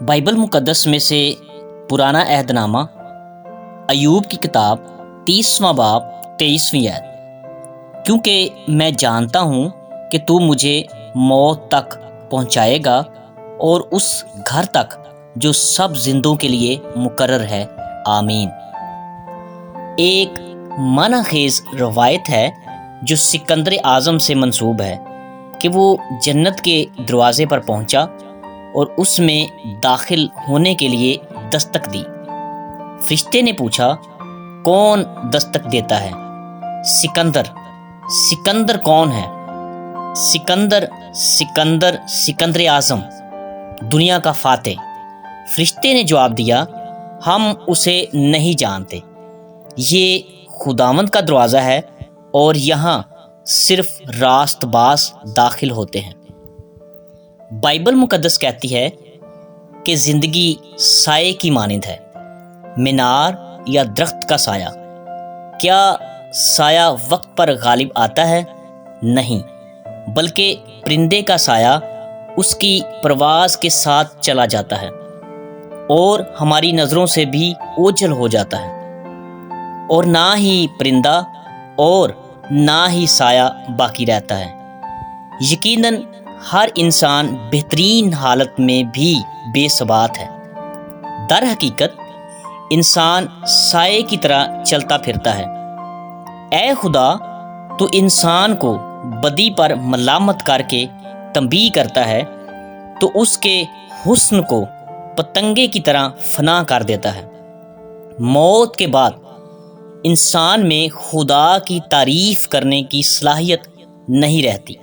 Bible مقدس میں سے پرانا عہد نامہ ایوب کی کتاب 30واں باب 23ویں آیت۔ کیونکہ میں جانتا ہوں کہ تو مجھے موت تک پہنچائے گا اور اس گھر تک جو سب زندوں کے لیے مقرر ہے، آمین۔ ایک معنی خیز روایت ہے جو سکندر اعظم سے منسوب ہے کہ وہ جنت کے دروازے پر پہنچا اور اس میں داخل ہونے کے لیے دستک دی۔ فرشتے نے پوچھا، کون دستک دیتا ہے؟ سکندر کون ہے؟ سکندر اعظم، دنیا کا فاتح۔ فرشتے نے جواب دیا، ہم اسے نہیں جانتے۔ یہ خداوند کا دروازہ ہے اور یہاں صرف راست باز داخل ہوتے ہیں۔ بائبل مقدس کہتی ہے کہ زندگی سائے کی مانند ہے، مینار یا درخت کا سایہ۔ کیا سایہ وقت پر غالب آتا ہے؟ نہیں، بلکہ پرندے کا سایہ اس کی پرواز کے ساتھ چلا جاتا ہے اور ہماری نظروں سے بھی اوجھل ہو جاتا ہے، اور نہ ہی پرندہ اور نہ ہی سایہ باقی رہتا ہے۔ یقیناً ہر انسان بہترین حالت میں بھی بے ثبات ہے۔ در حقیقت انسان سائے کی طرح چلتا پھرتا ہے۔ اے خدا، تو انسان کو بدی پر ملامت کر کے تنبیہ کرتا ہے تو اس کے حسن کو پتنگے کی طرح فنا کر دیتا ہے۔ موت کے بعد انسان میں خدا کی تعریف کرنے کی صلاحیت نہیں رہتی۔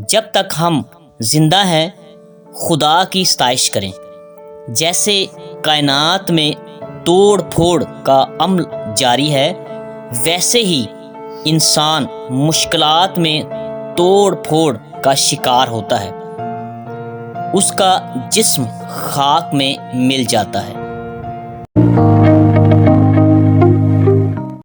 جب تک ہم زندہ ہیں، خدا کی ستائش کریں۔ جیسے کائنات میں توڑ پھوڑ کا عمل جاری ہے، ویسے ہی انسان مشکلات میں توڑ پھوڑ کا شکار ہوتا ہے۔ اس کا جسم خاک میں مل جاتا ہے۔